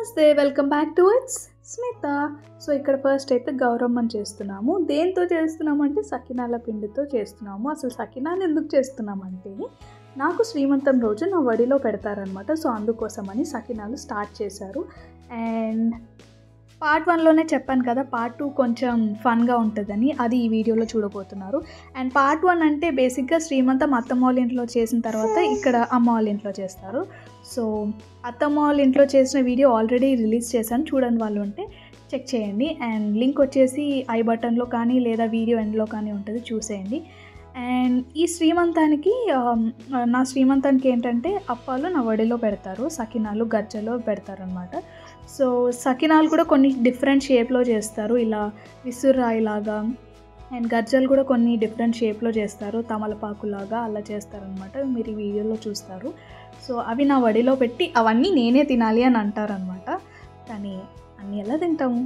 నమస్తే, welcome back to it's Smitha. So ఇక్కడ first అయితే గౌరమ్మని చేస్తున్నాము. దేంతో చేస్తున్నాము అంటే సకినాల పిండితో చేస్తున్నాము. అసలు సకినాలు ఎందుకు చేస్తున్నామంటే నాకు శ్రీమంతం రోజు నా వడిలో పెడతారనమాట. సో అందుకోసమని సకినాలు స్టార్ట్ చేశారు. అండ్ పార్ట్ 1లోనే చెప్పాను కదా, పార్ట్ 2 కొంచెం ఫన్గా ఉంటుందని, అది ఈ వీడియోలో చూడబోతున్నారు. అండ్ పార్ట్ 1 అంటే బేసిక్గా శ్రీమంతం అత్తమ్మ వాళ్ళ ఇంట్లో చేసిన తర్వాత ఇక్కడ అమ్మ వాళ్ళ ఇంట్లో చేస్తారు. సో అత్తమ్మ వాళ్ళ ఇంట్లో చేసిన వీడియో ఆల్రెడీ రిలీజ్ చేశాను, చూడని వాళ్ళు ఉంటే చెక్ చేయండి. అండ్ లింక్ వచ్చేసి ఐ బటన్లో కానీ లేదా వీడియో ఎండ్లో కానీ ఉంటుంది, చూసేయండి. అండ్ ఈ శ్రీమంతానికి నా శ్రీమంతానికి ఏంటంటే అప్పాలు నా వడిలో పెడతారు, సకినాలు గజ్జలో పెడతారనమాట. సో సకినాలు కూడా కొన్ని డిఫరెంట్ షేప్లో చేస్తారు, ఇలా విసురాయిలాగా. అండ్ గజ్జలు కూడా కొన్ని డిఫరెంట్ షేప్లో చేస్తారు, తమలపాకులాగా అలా చేస్తారనమాట. మీరు ఈ వీడియోలో చూస్తారు. సో అవి నా వడిలో పెట్టి అవన్నీ నేనే తినాలి అని అంటారనమాట. కానీ అన్నీ ఎలా తింటాము,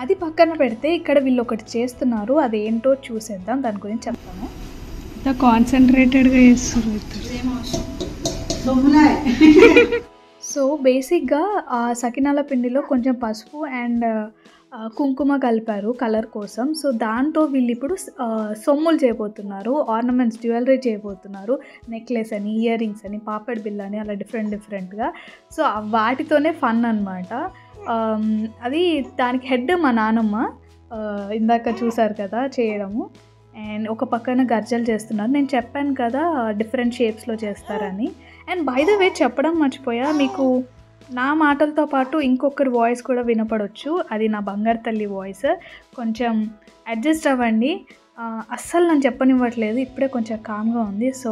అది పక్కన పెడితే ఇక్కడ వీళ్ళు ఒకటి చేస్తున్నారు, అదేంటో చూసేద్దాం, దాని గురించి చెప్తాను. కాన్సన్ట్రేటెడ్గా చేస్తారు. సో బేసిక్గా ఆ సకినాల పిండిలో కొంచెం పసుపు అండ్ కుంకుమ కలిపారు కలర్ కోసం. సో దాంతో వీళ్ళు ఇప్పుడు సొమ్ములు చేయబోతున్నారు, ఆర్నమెంట్స్, జ్యువెలరీ చేయబోతున్నారు. నెక్లెస్ అని, ఇయర్ రింగ్స్ అని, పాపడ్ బిల్ అని, అలా డిఫరెంట్గా. సో వాటితోనే ఫన్ అనమాట. అది దానికి హెడ్ మా నానమ్మ, ఇందాక చూసారు కదా చేయడము. అండ్ ఒక పక్కన గర్జలు చేస్తున్నారు. నేను చెప్పాను కదా డిఫరెంట్ షేప్స్లో చేస్తారని. అండ్ బై ద వే చెప్పడం మర్చిపోయా, మీకు నా మాటలతో పాటు ఇంకొకరి వాయిస్ కూడా వినపడవచ్చు. అది నా బంగారు తల్లి వాయిస్. కొంచెం అడ్జస్ట్ అవ్వండి, అస్సలు నన్ను చెప్పనివ్వట్లేదు, ఇప్పుడే కొంచెం కామ్గా ఉంది. సో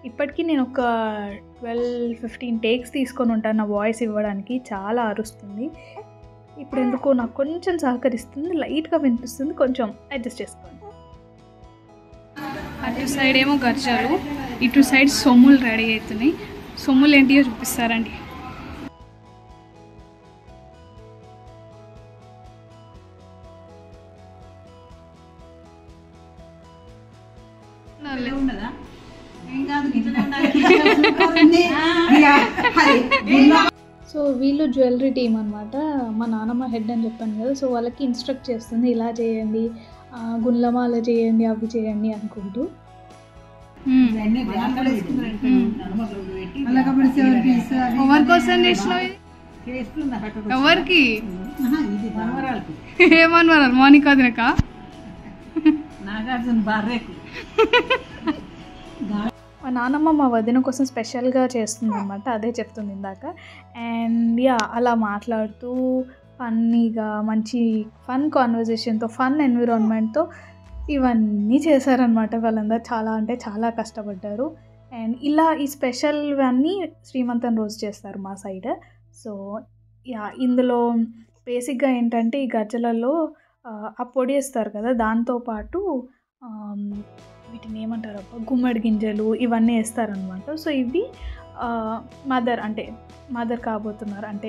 ఇప్పటికీ నేను ఒక 12-15 టేక్స్ తీసుకొని ఉంటాను నా వాయిస్ ఇవ్వడానికి. చాలా అరుస్తుంది. ఇప్పుడు ఎందుకో నాకు కొంచెం సహకరిస్తుంది, లైట్గా వినిపిస్తుంది, కొంచెం అడ్జస్ట్ చేసుకోండి. అటు సైడ్ ఏమో గర్జాలు, ఇటు సైడ్ సొమ్ములు రెడీ అవుతున్నాయి. సొమ్ములు ఏంటియో చూపిస్తారండి. సో వీళ్ళు జ్యువెలరీ టీమ్ అనమాట. మా నాన్నమ్మ హెడ్ అని చెప్పాను కదా, సో వాళ్ళకి ఇన్స్ట్రక్ట్ చేస్తుంది, ఇలా చేయండి, గుండ్లమాల చేయండి, అవి చేయండి అనుకుంటూ. ఎవరికి ఏమన్నారు మౌనిక తినక మా నాన్నమ్మ మా వదిన కోసం స్పెషల్గా చేస్తుంది అనమాట, అదే చెప్తుంది ఇందాక. అండ్ యా, అలా మాట్లాడుతూ ఫన్నీగా మంచి ఫన్ కాన్వర్జేషన్తో, ఫన్ ఎన్విరాన్మెంట్తో ఇవన్నీ చేశారనమాట. వాళ్ళందరూ చాలా అంటే చాలా కష్టపడ్డారు. అండ్ ఇలా ఈ స్పెషల్ అన్నీ శ్రీమంతం రోజు చేస్తారు మా సైడ్. సో యా, ఇందులో బేసిక్గా ఏంటంటే ఈ గజ్జలలో ఆ పొడి వేస్తారు కదా, దాంతోపాటు వీటిని ఏమంటారు అబ్బా, గుమ్మడి గింజలు, ఇవన్నీ వేస్తారనమాట. సో ఇవి మదర్ కాబోతున్నారు అంటే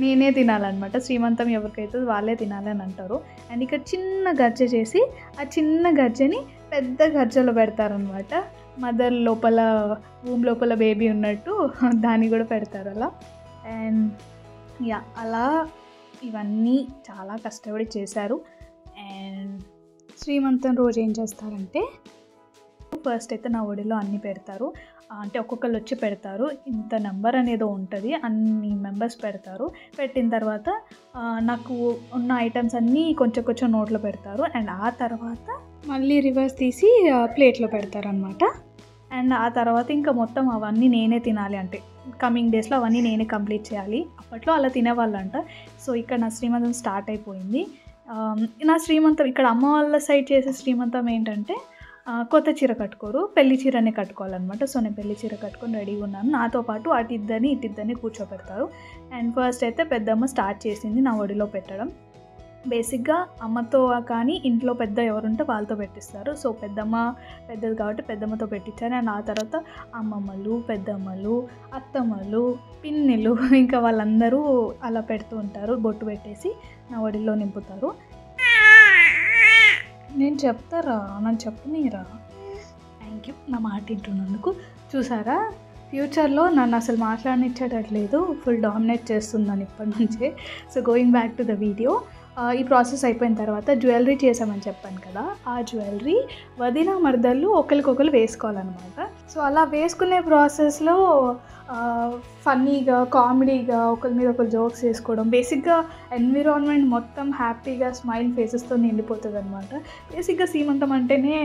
నేనే తినాలన్నమాట. శ్రీమంతం ఎవరికైతే వాళ్ళే తినాలని అంటారు. అండ్ ఇక్కడ చిన్న గజ్జ చేసి ఆ చిన్న గజ్జని పెద్ద గజ్జలో పెడతారనమాట. మదర్ లోపల, భూమి లోపల బేబీ ఉన్నట్టు దాన్ని కూడా పెడతారు అలా. అండ్ యా, అలా ఇవన్నీ చాలా కష్టపడి చేశారు. అండ్ శ్రీమంతం రోజు ఏం చేస్తారంటే ఫస్ట్ అయితే నా ఒడిలో అన్నీ పెడతారు, అంటే ఒక్కొక్కరు వచ్చి పెడతారు. ఇంత నెంబర్ అనేది ఉంటుంది, అన్ని మెంబర్స్ పెడతారు. పెట్టిన తర్వాత నాకు ఉన్న ఐటమ్స్ అన్నీ కొంచెం కొంచెం నోట్లో పెడతారు. అండ్ ఆ తర్వాత మళ్ళీ రివర్స్ తీసి ప్లేట్లో పెడతారనమాట. అండ్ ఆ తర్వాత ఇంకా మొత్తం అవన్నీ నేనే తినాలి, అంటే కమింగ్ డేస్లో అవన్నీ నేనే కంప్లీట్ చేయాలి. అప్పట్లో అలా తినేవాళ్ళంట. సో ఇక్కడ నా శ్రీమంతం స్టార్ట్ అయిపోయింది. నా శ్రీమంతం ఇక్కడ అమ్మ వాళ్ళ సైడ్ చేసే శ్రీమంతం ఏంటంటే కొత్త చీర కట్టుకోరు, పెళ్లి చీరనే కట్టుకోవాలన్నమాట. సో నేను పెళ్లి చీర కట్టుకొని రెడీగా ఉన్నాను. నాతో పాటు ఇటిద్దని కూర్చోబెడతారు. అండ్ ఫస్ట్ అయితే పెద్దమ్మ స్టార్ట్ చేసింది నా ఒడిలో పెట్టడం. బేసిక్గా అమ్మతో కానీ ఇంట్లో పెద్ద ఎవరుంటే వాళ్ళతో పెట్టిస్తారు. సో పెద్దమ్మ పెద్దది కాబట్టి పెద్దమ్మతో పెట్టించారు. అండ్ ఆ తర్వాత అమ్మమ్మలు, పెద్దమ్మలు, అత్తమ్మలు, పిన్నిలు, ఇంకా వాళ్ళందరూ అలా పెడుతూ ఉంటారు. బొట్టు పెట్టేసి నా ఒడిలో నింపుతారు. నేను చెప్తారా, నన్ను చెప్పనీరా. థ్యాంక్ యూ నా మాట వింటున్నందుకు. చూసారా, ఫ్యూచర్లో నన్ను అసలు మాట్లాడనిచ్చేటట్లేదు, ఫుల్ డామినేట్ చేస్తుందని ఇప్పటి నుంచే. So going back to the video, ఈ ప్రాసెస్ అయిపోయిన తర్వాత జ్యువెలరీ చేసామని చెప్పాను కదా, ఆ జ్యువెలరీ వదిన మరదళ్ళు ఒకరికొకరు వేసుకోవాలన్నమాట. సో అలా వేసుకునే ప్రాసెస్లో ఫన్నీగా కామెడీగా ఒకరి మీద ఒకరు జోక్స్ వేసుకోవడం, బేసిక్గా ఎన్విరాన్మెంట్ మొత్తం హ్యాపీగా స్మైల్ ఫేసెస్తో నిండిపోతుంది అనమాట. బేసిక్గా సీమంతం అంటేనే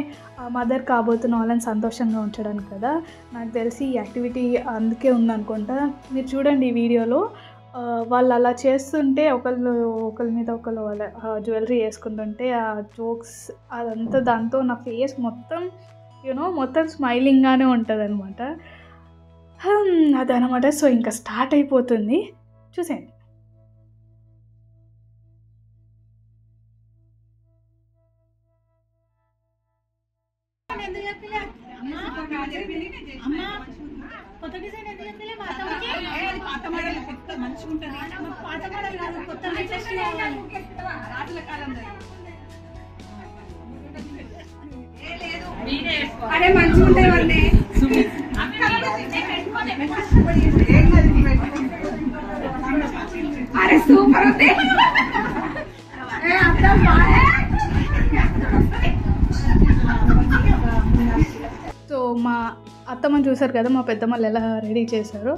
మదర్ కాబోతున్న వాళ్ళని సంతోషంగా ఉంచడానికి కదా. నాకు తెలిసి ఈ యాక్టివిటీ అందుకే ఉందనుకుంటా. మీరు చూడండి ఈ వీడియోలో, వాళ్ళు అలా చేస్తుంటే ఒకరి మీద ఒకరు వాళ్ళ జ్యువెలరీ వేసుకుంటుంటే ఆ జోక్స్ అదంతా, దాంతో నా ఫేస్ మొత్తం మొత్తం స్మైలింగ్గానే ఉంటుంది అనమాట. అదనమాట. సో ఇంకా స్టార్ట్ అయిపోతుంది, చూసేయండి. కొత్త డిజైన్ ఎందుకు చెప్పలే మా అత్తమ్మకి? పాత మోడల్ కొత్త మంచిగా ఉంటుంది. పాత మోడల్ కాదు, కొత్త లేటెస్ట్ రాజుల కాలం. అరే మంచిగా ఉంటాయి. అరే సూపర్ ఉంది. సో మా అత్తమ్మని చూసారు కదా, మా పెద్దమ్మలు ఎలా రెడీ చేశారో.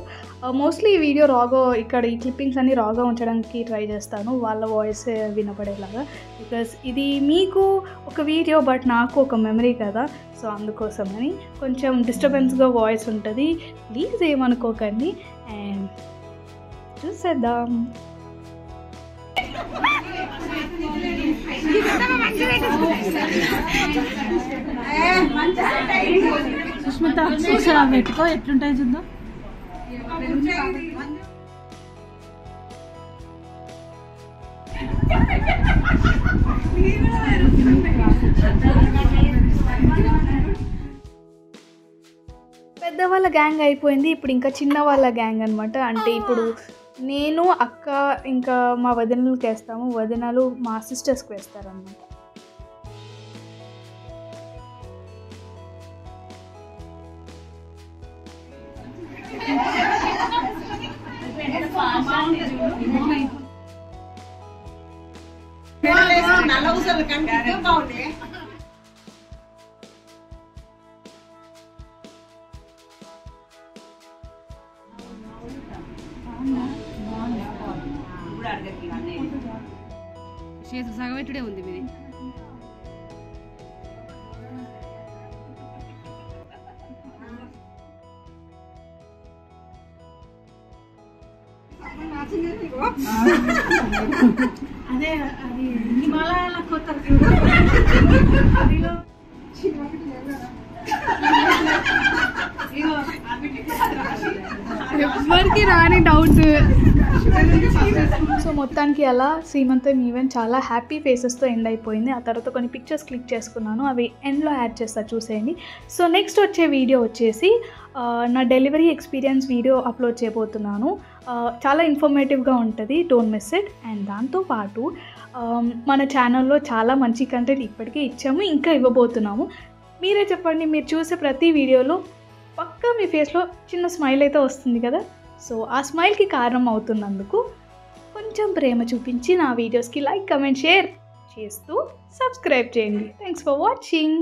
మోస్ట్లీ ఈ వీడియో ఇక్కడ ఈ క్లిప్పింగ్స్ అన్నీ రాగా ఉంచడానికి ట్రై చేస్తాను, వాళ్ళ వాయిస్ వినపడేలాగా. బికాస్ ఇది మీకు ఒక వీడియో, బట్ నాకు ఒక మెమరీ కదా. సో అందుకోసమని కొంచెం డిస్టర్బెన్స్గా వాయిస్ ఉంటుంది, ప్లీజ్ ఏమనుకోకండి. అండ్ చూసేద్దాం. సుష్మిత చూసారా పెట్టుకో ఎట్లుంటాయి చూద్దాం. పెద్దవాళ్ళ గ్యాంగ్ అయిపోయింది, ఇప్పుడు ఇంకా చిన్న వాళ్ళ గ్యాంగ్ అనమాట. అంటే ఇప్పుడు నేను, అక్క, ఇంకా మా వదినలకి వేస్తాము, వదినలు మా సిస్టర్స్కి వేస్తారనమాట. చేతులు సగబెట్టుడే ఉంది మీది. అదే అది హిమాలయాల కొత్త ఎవరికి రాని డౌట్. సో మొత్తానికి అలా శ్రీమంతం ఈవెంట్ చాలా హ్యాపీ ఫేసెస్తో ఎండ్ అయిపోయింది. ఆ తర్వాత కొన్ని పిక్చర్స్ క్లిక్ చేసుకున్నాను, అవి ఎండ్లో యాడ్ చేస్తా, చూసేయండి. సో నెక్స్ట్ వచ్చే వీడియో వచ్చేసి నా డెలివరీ ఎక్స్పీరియన్స్ వీడియో అప్లోడ్ చేయబోతున్నాను. చాలా ఇన్ఫర్మేటివ్గా ఉంటుంది, డోంట్ మిస్ ఇట్. అండ్ దాంతోపాటు మన ఛానల్లో చాలా మంచి కంటెంట్ ఇప్పటికే ఇచ్చాము, ఇంకా ఇవ్వబోతున్నాము. మీరే చెప్పండి, మీరు చూసే ప్రతి వీడియోలో పక్కా మీ ఫేస్లో చిన్న స్మైల్ అయితే వస్తుంది కదా. సో ఆ స్మైల్కి కారణం అవుతున్నందుకు కొంచెం ప్రేమ చూపించి నా వీడియోస్కి లైక్, కమెంట్, షేర్ చేస్తూ సబ్స్క్రైబ్ చేయండి. Thanks for watching.